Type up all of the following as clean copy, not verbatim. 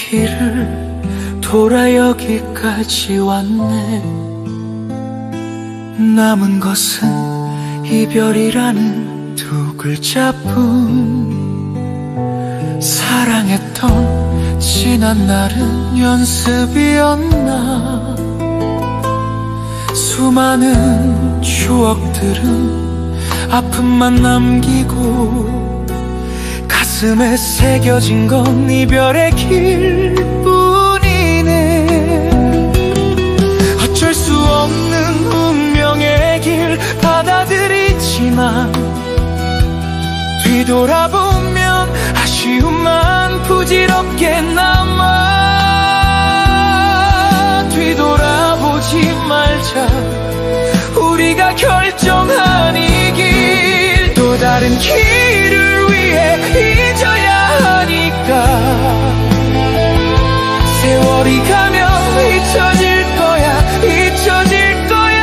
길을 돌아 여기까지 왔네. 남은 것은 이별이라는 두 글자뿐. 사랑했던 지난 날은 연습이었나. 수많은 추억들은 아픔만 남기고 가슴에 새겨진 건 이별의 길뿐이네. 어쩔 수 없는 운명의 길 받아들이지만 뒤돌아보면 아쉬움만 부질없게 남아. 뒤돌아보지 말자. 우리가 결정한 이 길 또 다른 길을 위해 잊어야 하니까. 세월이 가면 잊혀질 거야, 잊혀질 거야.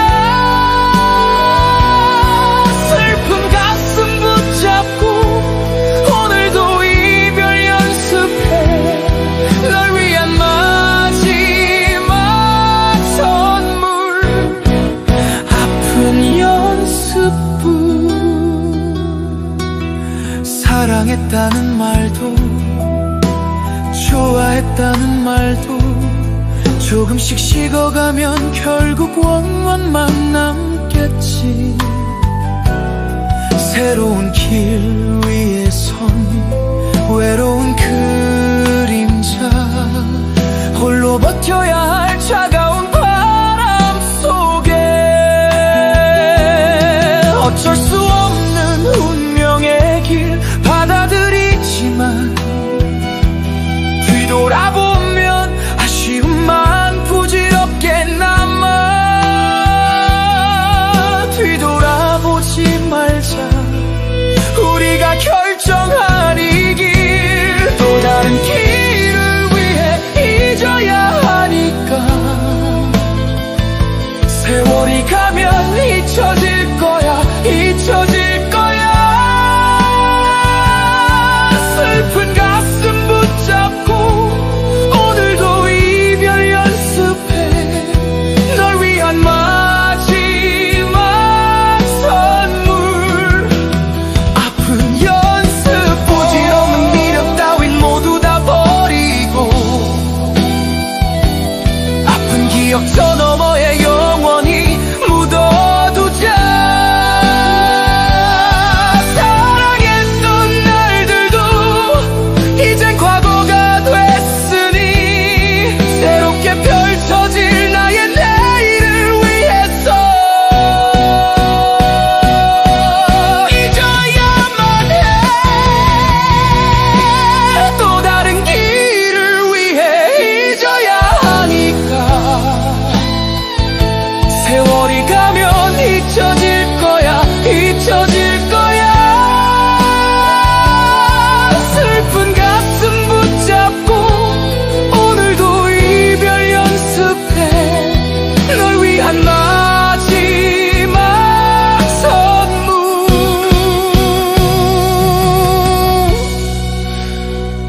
슬픈 가슴 붙잡고 오늘도 이별 연습해. 널 위한 마지막 선물, 아픈 연습뿐. 사랑했다는 말도 좋아했다는 말도 조금씩 식어가면 결국 원망만 남겠지. 새로운 길 위에 선 외로운 그림자, 홀로 버텨야 할 차가운 바람 속에. 어쩔 수 없는 운명의 길 받아들이지만 뒤돌아보면 아쉬움만 부질없게 남아. 뒤돌아보지 말자. 우리가 결정한 이 길 또 다른 길을 위해 잊어야 하니까. 세월이 가면 잊혀질 거야, 잊혀질 거야. 슬픈 가슴 붙잡고 오늘도 이별 연습해. 널 위한 마지막 선물, 아픈 연습. 부질없는 미련 따윈 모두 다 버리고 아픈 기억 저 너머에 영원히 묻어두자. 사랑했던 날들도 이젠 과거가 됐으니 새롭게 펼쳐질 나의 내일을 위해서 잊어야만 해. 또 다른 길을 위해 잊어야 하니까. 세월이 가면 잊혀질 거야, 잊혀질 거야. 슬픈 가슴 붙잡고 오늘도 이별 연습해. 널 위한 마지막 선물,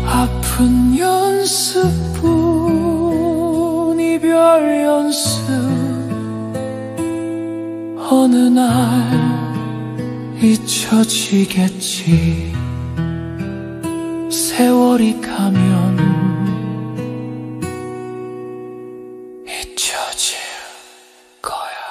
아픈 연습뿐. 이별 연습. 어느 날 잊혀지겠지. 세월이 가면 잊혀질 거야.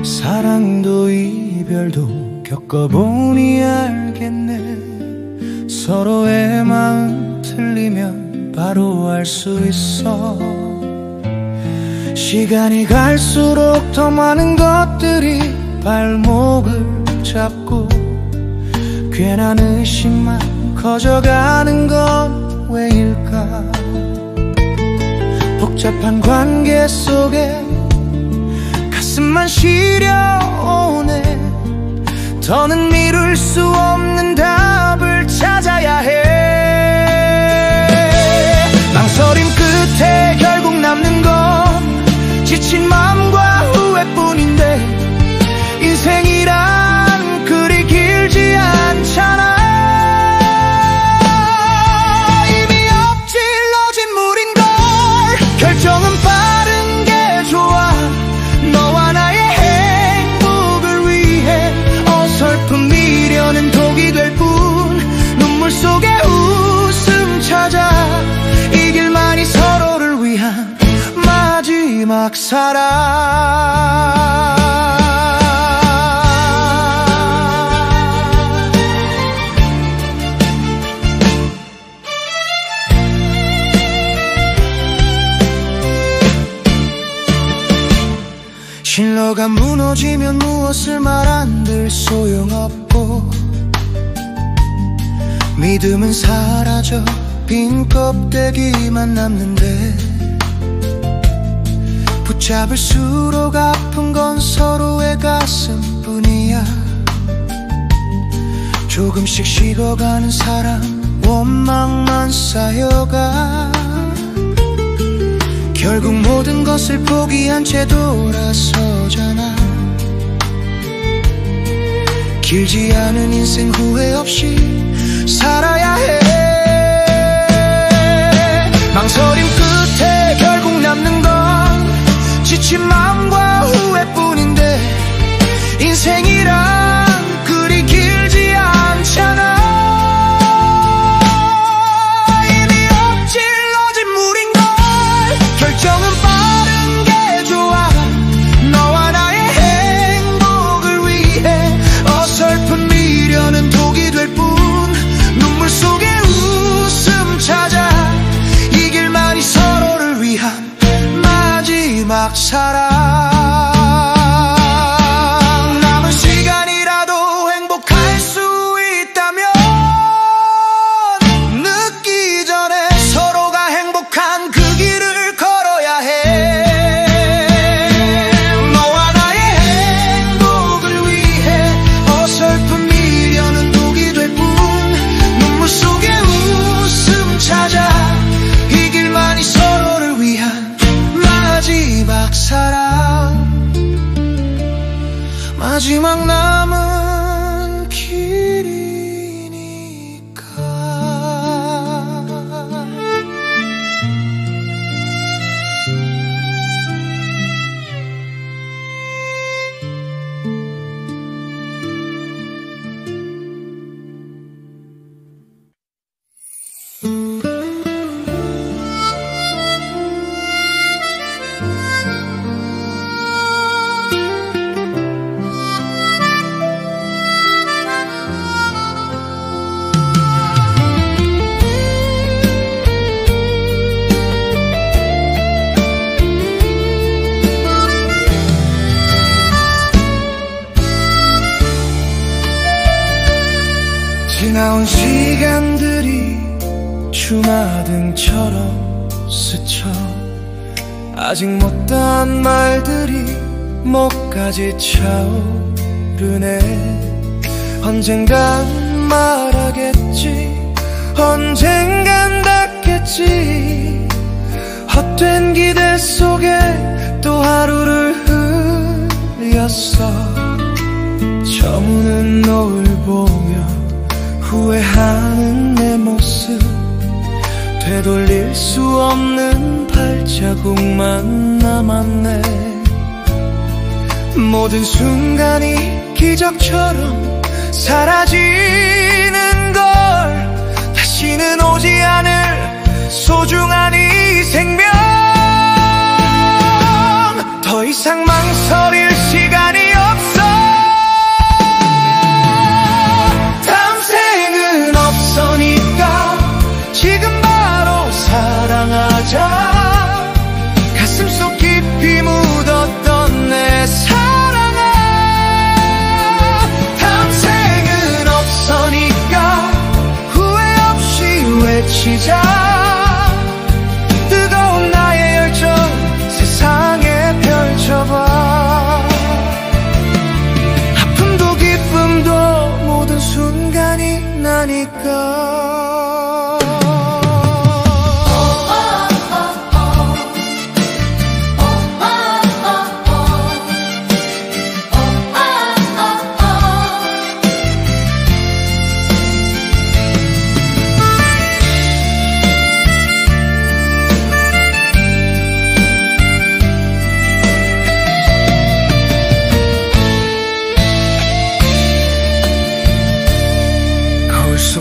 사랑도 이별도 겪어보니 알겠네. 서로의 마음 틀리면 바로 알 수 있어. 시간이 갈수록 더 많은 것들이 발목을 붙잡고 괜한 의심만 커져가는 건 왜일까? 복잡한 관계 속에 가슴만 시려오네. 더는 미룰 수 없는 답을 찾아야 해. 망설임 끝에 결국 남는 건 지친 마음과 후회뿐인데 인생이란 그리 길지 않잖아. 이미 엎질러진 물인걸. 결정은 빠른 게 좋아. 너와 나의 행복을 위해 어설픈 미련은 독이 될 뿐. 눈물 속에 웃음 찾아 이 길만이 서로를 위한 마지막 사랑. 신뢰가 무너지면 무엇을 말한들 소용없고 믿음은 사라져 빈 껍데기만 남는데 붙잡을수록 아픈 건 서로의 가슴뿐이야. 조금씩 식어가는 사랑 원망만 쌓여가 결국 모든 것을 포기한 채 돌아서잖아. 길지 않은 인생 후회 없이 살아야 해. 망설임 끝에 결국 남는 건 지친 마음과 후회뿐인데 인생이란 그리 길지 않잖아. 이미 엎질러진 물인걸. 결정은 빠른 게 좋아. 너와 나의 행복을 위해 어설픈 미련은 독이 될 뿐. 눈물 속에 웃음 찾아 이 길만이 서로를 위한 마지막 사랑. 남은 시간이라도 행복할 수 있다면 늦기 전에 서로가 행복한 그 길을 걸어야 해. 너와 나의 행복을 위해 어설픈 미련은 독이 될 뿐. 눈물 속에 웃음 찾아 이 길만이 서로를 위한 마지막 사랑. 마지막 남은 길이니까. 지나온 시간들이 주마등처럼 스쳐 아직 못다한 말들이 목까지 차오르네. 언젠간 말하겠지. 언젠간 닿겠지. 헛된 기대 속에 또 하루를 흘렸어. 저무는 노을 보며 후회하는 내 모습. 되돌릴 수 없는 발자국만 남았네. 모든 순간이 기적처럼 사라지는 걸. 다시는 오지 않을 소중한 이 생명. 더 이상 망설일 시간이 없어. 다음 생은 없으니까 지금 바로 사랑하자. 가슴속 깊이 묻었던 내 사랑아. 외치자. 뜨거운 나의 열정 세상에 펼쳐봐. 아픔도 기쁨도 모든 순간이 나니까.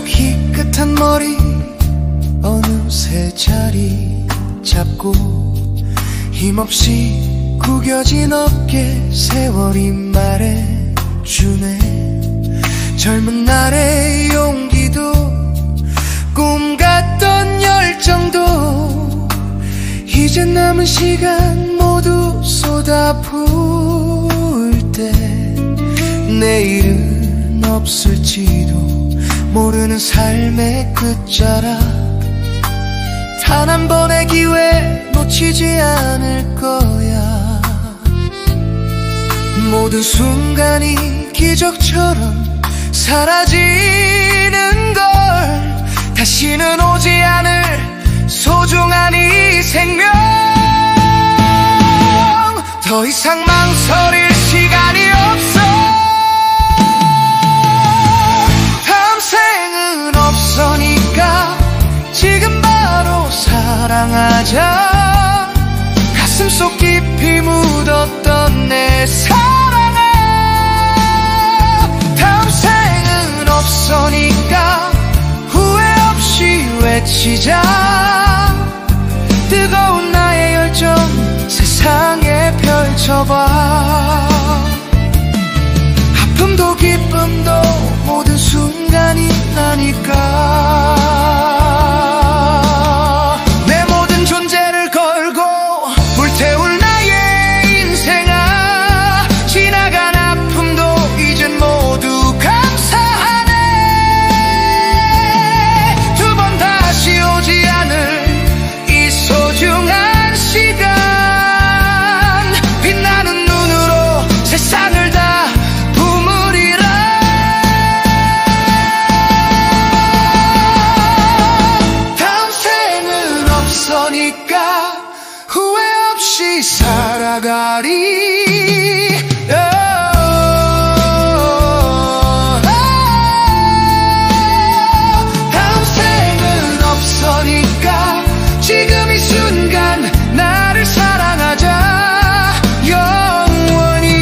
희끗한 머리 어느새 자리 잡고 힘없이 구겨진 어깨 세월이 말해주네. 젊은 날의 용기도 꿈 같던 열정도 이제 남은 시간 모두 쏟아부을 때 내일은 없을지도 모르는 삶의 끝자락. 단 한 번의 기회 놓치지 않을 거야. 모든 순간이 기적처럼 사라지는 걸 다시는 오지 않을 소중한 이 생명. 더 이상 망설일 시간이 없어. 없으니까 지금 바로 사랑하자. 가슴속 깊이 묻었던 내 사랑아. 다음 생은 없으니까 후회 없이 외치자. 뜨거운 나의 열정 세상에 펼쳐봐. 아픔도 기쁨도 모든 순간이 나니까. 내 모든 존재를 걸고 불태울 나의 인생아. 지나간 아픔도 이젠 모두 감사하네. 두 번 다시 오지 않을 이 소중한 시간. 빛나는 눈으로 세상을 다 후회 없이 살아가리. 다음 생은 없으니까 지금 이 순간 나를 사랑하자. 영원히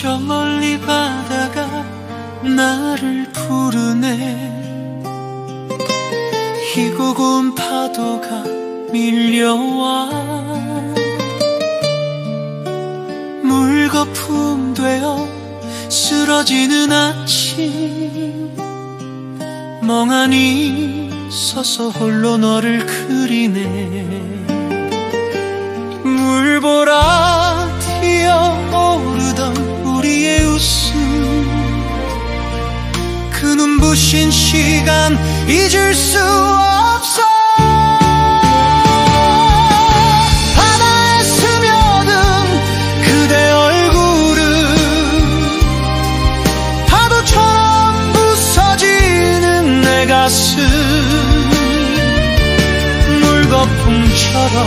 저 멀리 바다가 나를 부르네. 희고고운 파도가 밀려와 물거품 되어 쓰러지는 아침. 멍하니 서서 홀로 너를 그리네. 물보라 튀어오르던 우리의 웃음. 그 눈부신 시간 잊을 수 없어. 바다에 스며든 그대 얼굴은 파도처럼 부서지는 내 가슴. 물거품처럼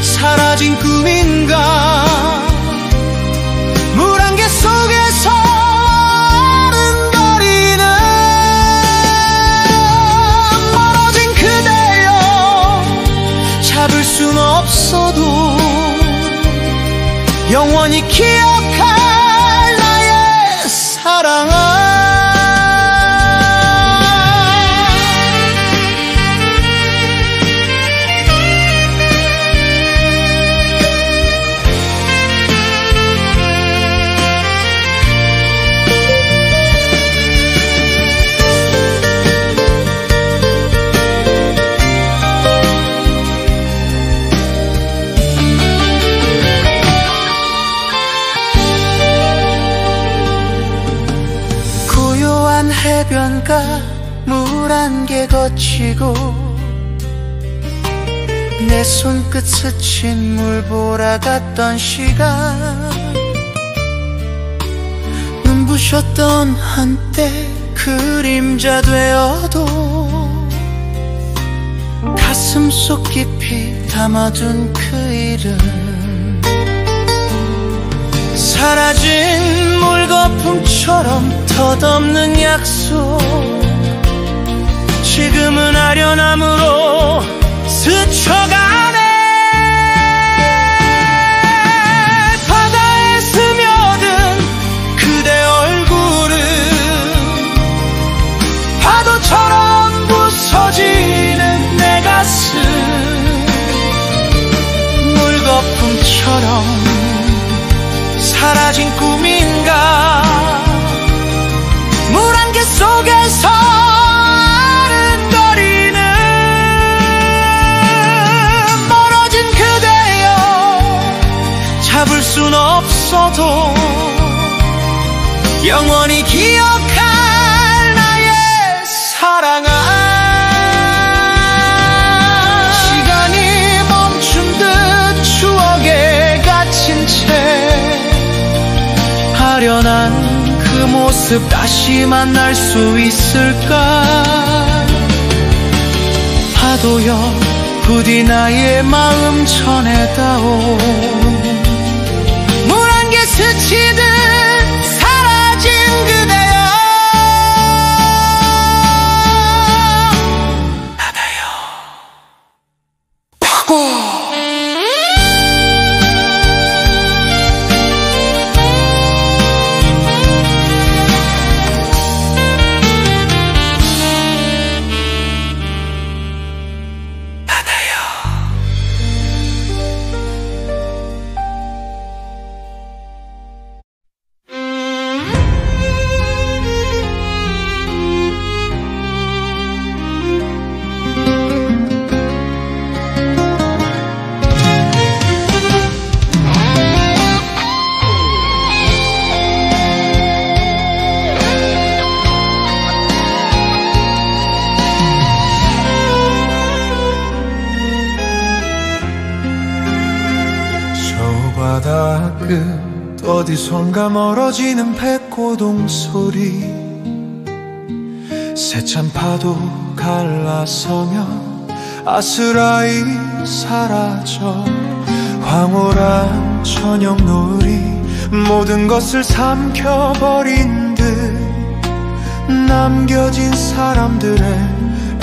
사라진 꿈인가. 물 안개 속에서 아른거리는 멀어진 그대여. 영원히 기억할 나의 사랑아. 해변가 물 한 개 거치고 내 손끝 스친 물보라 같던 시간, 눈부셨던 한때 그림자 되어도 가슴속 깊이 담아둔 그 이름, 사라진 물거품처럼 덧없는 약속, 지금은 아련함으로 스쳐가네. 바다에 스며든 그대 얼굴은 파도처럼 부서지는 내 가슴, 물거품처럼 사라진 꿈인가. 물 한 개 속에서 아른거리는 멀어진 그대여, 잡을 순 없어도 영원히 기억할 나의 사랑아. 시간이 멈춘 듯 추억에 갇힌 채 아련한 그 모습 다시 만날 수 있을까. 파도여 부디 나의 마음 전해다오. 물 한 개 스치듯 사라진 그대여, 바다여 파고. 바다 끝 어디선가 멀어지는 백고동 소리, 세찬 파도 갈라서며 아스라이 사라져. 황홀한 저녁 노을이 모든 것을 삼켜버린 듯 남겨진 사람들의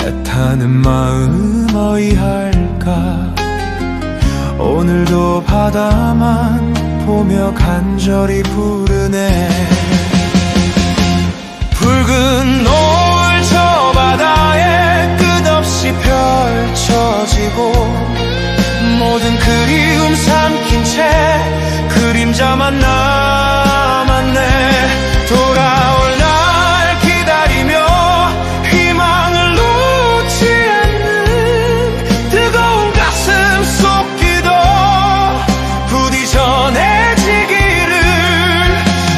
애타는 마음 어이할까. 오늘도 바다만 보며 간절히 부르네. 붉은 노을 저 바다에 끝없이 펼쳐지고 모든 그리움 삼킨 채 그림자만 남았네. 돌아올 날 기다리며 희망을 놓지 않는 뜨거운 가슴 속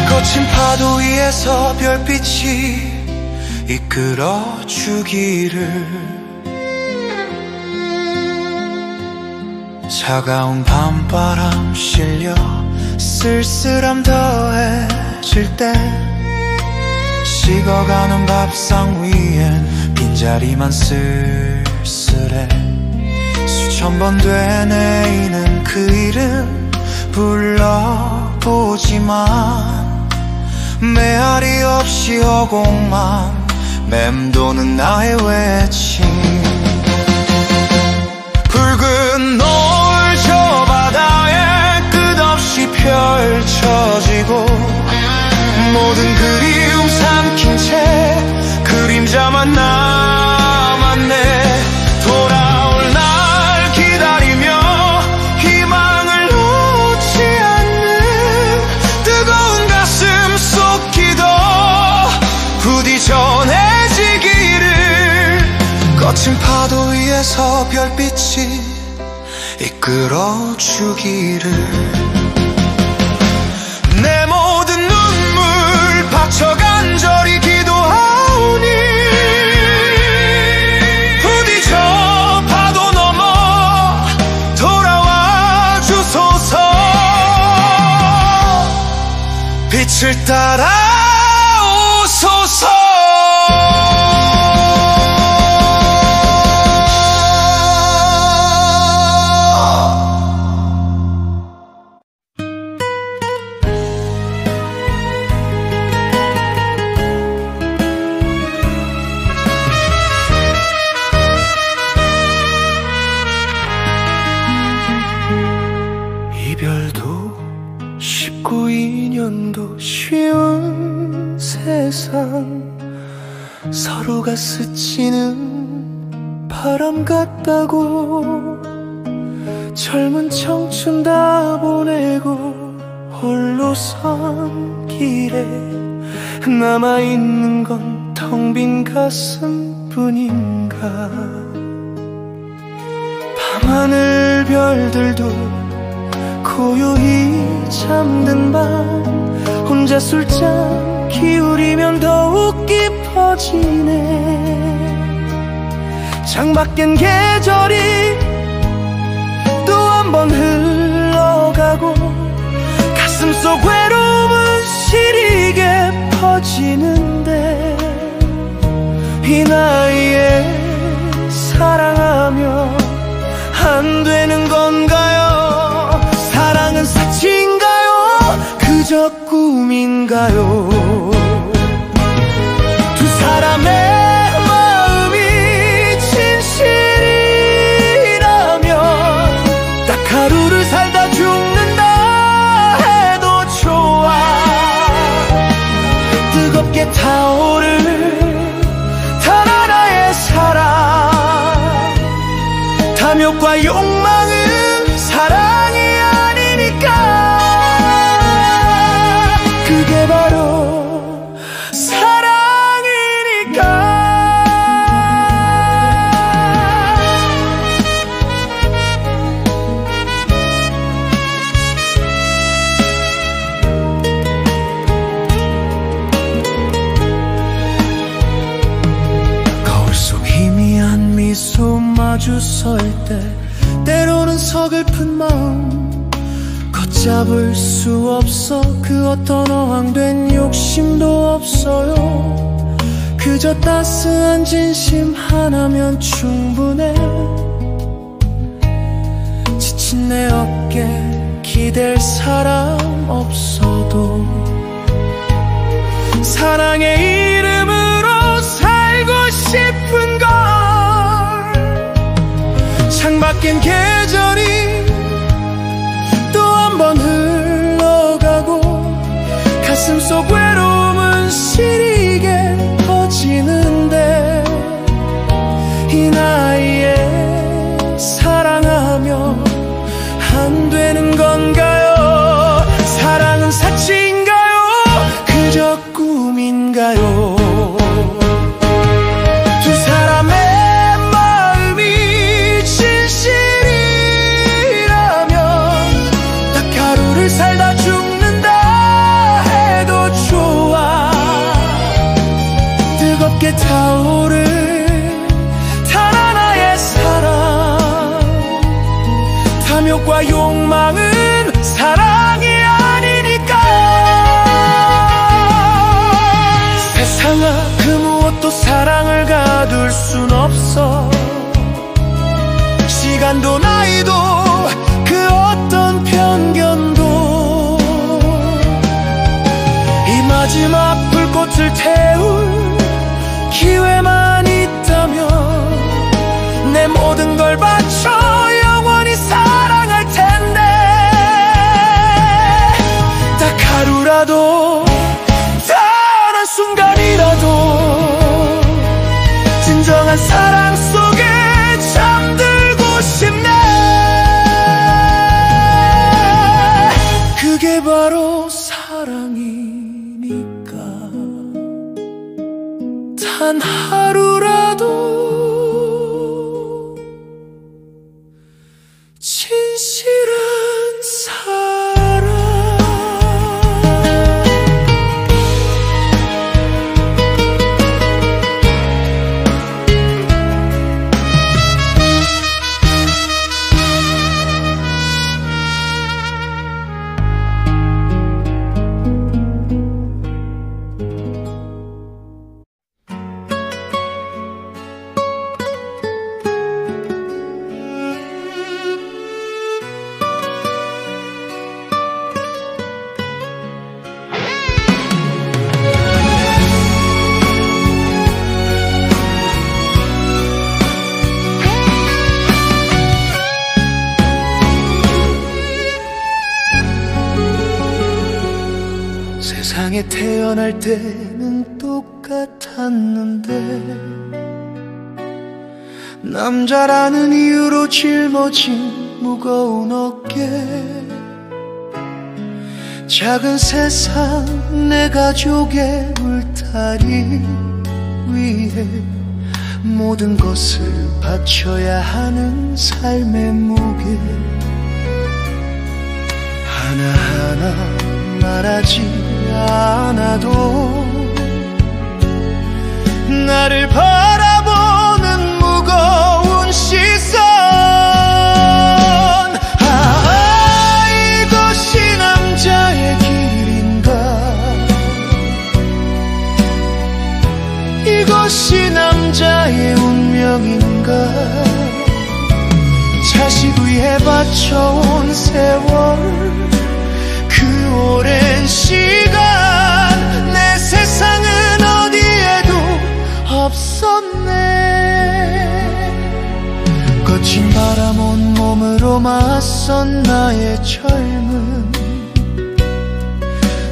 거친 파도 위에서 별빛이 이끌어주기를. 차가운 밤바람 실려 쓸쓸함 더해질 때 식어가는 밥상 위엔 빈자리만 쓸쓸해. 수천 번 되뇌이는 그 이름 불러보지만 메아리 없이 허공만 맴도는 나의 외침. 붉은 노을 저 바다에 끝없이 펼쳐 모든 그리움 삼킨 채 그림자만 남았네. 돌아올 날 기다리며 희망을 놓지 않는 뜨거운 가슴 속 기도, 부디 전해지기를. 거친 파도 위에서 별빛이 이끌어주기를. 내 모든 눈물 바쳐 간절히 기도하오니 부디 저 파도 넘어 돌아와 주소서. 빛을 따라 오소서. 이별도 쉽고 인연도 쉬운 세상, 서로가 스치는 바람 같다고. 젊은 청춘 다 보내고 홀로 선 길에 남아있는 건 텅 빈 가슴뿐인가. 밤하늘 별들도 고요히 잠든 밤, 혼자 술잔 기울이면 더욱 깊어지네. 창밖엔 계절이 또 한 번 흘러가고 가슴속 외로움은 시리게 퍼지는데, 이 나이에 사랑하며 안 되는 건가요? 사랑은 사치인가요? 그저 꿈인가요? 두 사람의 마음이 진실이라면 딱 하루를 살다 죽는다 해도 좋아. 뜨겁게 타오를 단 하나의 사랑, 탐욕과 욕망은 사랑이 아니니까. 그게 바로 사랑이니까. 거울 속 희미한 미소 마주 설 때 때로는 서글픈 마음 걷잡을 수 없어. 그 어떤 어항된 욕심도 없어요. 그저 따스한 진심 하나면 충분해. 지친 내 어깨 기댈 사람 없어도 사랑의 이름으로 살고 싶은 걸. 창밖엔 계절이 또 한 번 흘러가고 가슴속 외로움은 시리게 퍼지는데, 이 나이에 사랑하며 안 되는 건가요? 사랑은 사치인가요? 그저 꿈인가요? 두 사람의 마음이 진실이라면 딱 하루를 살다 죽는다 해도 좋아. 뜨겁게 타오를 단 하나의 사랑, 탐욕과 욕망은 사랑이 아니니까. 세상아 그 무엇도 사랑을 가둘 순 없어. 시간도 나이도 그 어떤 편견도 이 마지막 불꽃을 태울 기회만 있다면 내 모든 걸 바쳐 영원히 사랑할 텐데. 딱 하루라도 더 단 하루라도 진실한 사랑. 세상에 태어날 때는 똑같았는데 남자라는 이유로 짊어진 무거운 어깨, 작은 세상 내 가족의 울타리 위에 모든 것을 바쳐야 하는 삶의 무게, 하나하나 말하지 않아도 나를 바라보는 무거운 시선. 이것이 남자의 길인가, 이것이 남자의 운명인가. 자식 위해 바쳐온 세월, 그 오랜 시간 내 세상은 어디에도 없었네. 거친 바람 온 몸으로 맞선 나의 젊음,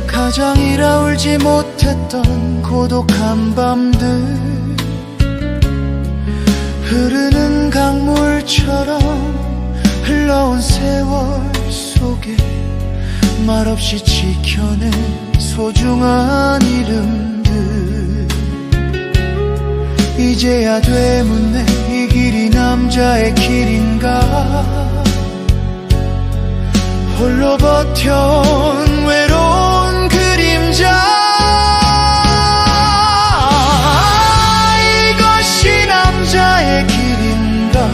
가장이라 울지 못했던 고독한 밤들, 흐르는 강물처럼 흘러온 세월 속에 말없이 지켜낸 소중한 이름들. 이제야 되묻네, 이 길이 남자의 길인가. 홀로 버텨온 외로운 그림자. 이것이 남자의 길인가,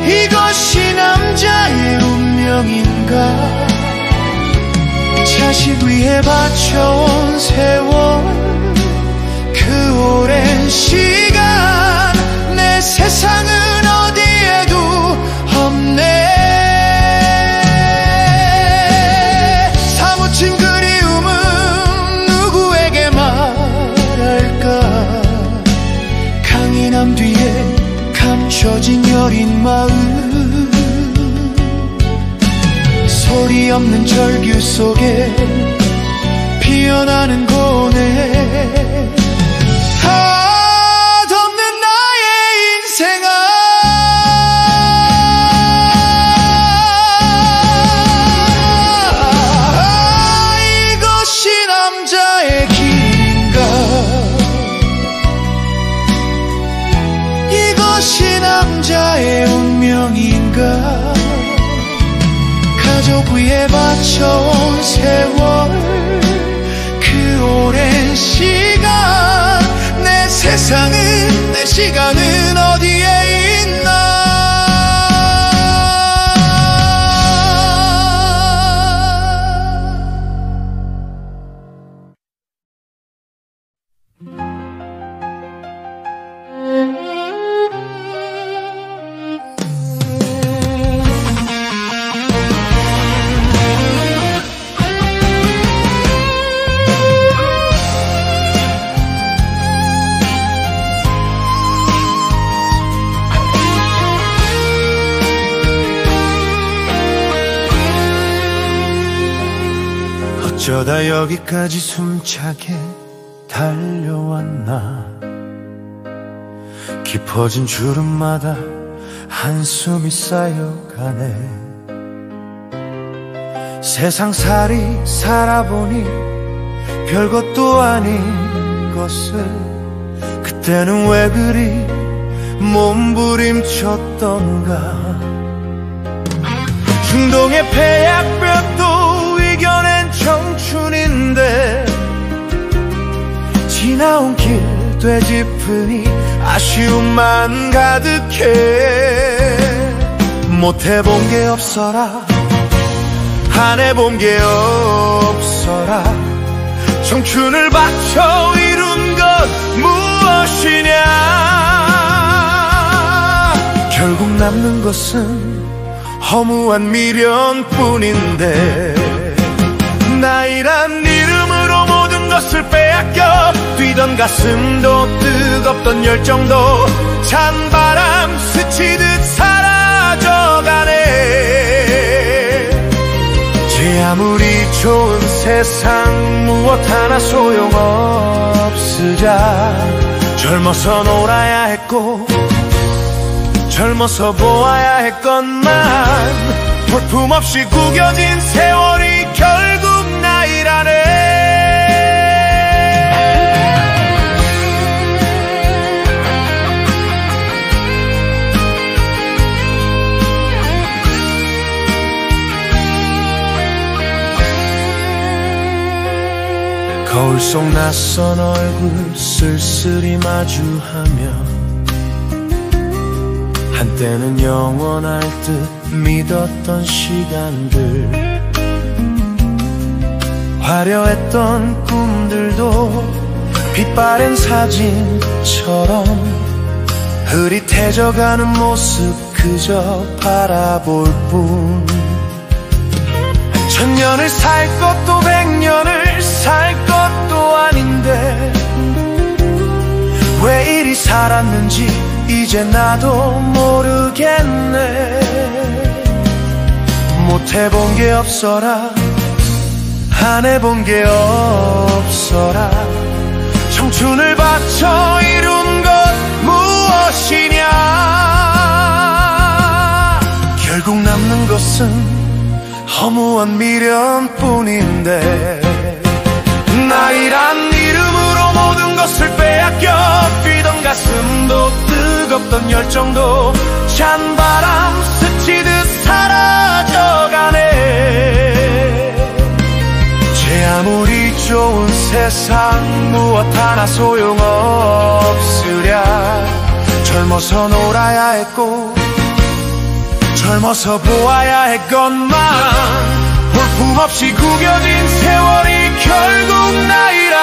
이것이 남자의 운명인가. 자식 위해 바쳐온 세월, 그 오랜 시간 내 세상은 어디에도 없네. 사무친 그리움은 누구에게 말할까. 강인함 뒤에 감춰진 여린 마음, 소리 없는 절규 속에 피어나는 고뇌. 덧없는 나의 인생아, 이것이 남자의 길인가, 이것이 남자의 운명인가. 가족 위에 바쳐온 세월, 그 오랜 시간 내 세상은, 내 시간은 어디에 있나. 어쩌다 여기까지 숨차게 달려왔나. 깊어진 주름마다 한숨이 쌓여가네. 세상살이 살아보니 별것도 아닌 것을 그때는 왜 그리 몸부림쳤던가. 중동의 폐약벽도 이겨낸 청춘인데 지나온 길 되짚으니 아쉬움만 가득해. 못해본 게 없어라, 안 해본 게 없어라. 청춘을 바쳐 이룬 것 무엇이냐. 결국 남는 것은 허무한 미련뿐인데 나이란 이름으로 모든 것을 빼앗겨 뛰던 가슴도 뜨겁던 열정도 찬바람 스치듯 사라져가네. 제 아무리 좋은 세상 무엇 하나 소용없으랴. 젊어서 놀아야 했고 젊어서 보아야 했건만 볼품없이 구겨진 세월이 결국 나이라네. 거울 속 낯선 얼굴 쓸쓸히 마주하며 한때는 영원할 듯 믿었던 시간들, 화려했던 꿈들도 빛바랜 사진처럼 흐릿해져가는 모습 그저 바라볼 뿐. 1000년을 살 것도 100년을 살 것도 아닌데 왜 이리 살았는지 이제 나도 모르겠네. 못해본 게 없어라, 안 해본 게 없어라. 청춘을 바쳐 이룬 것 무엇이냐. 결국 남는 것은 허무한 미련뿐인데 나이란 이름으로 모든 것을 빼앗겨 뛰던 가슴도 뜨겁던 열정도 찬바람 스치듯 사라져가네. 제 아무리 좋은 세상 무엇 하나 소용없으랴. 젊어서 놀아야 했고 젊어서 보아야 했건만 볼품없이 구겨진 세월이 결국 나이라.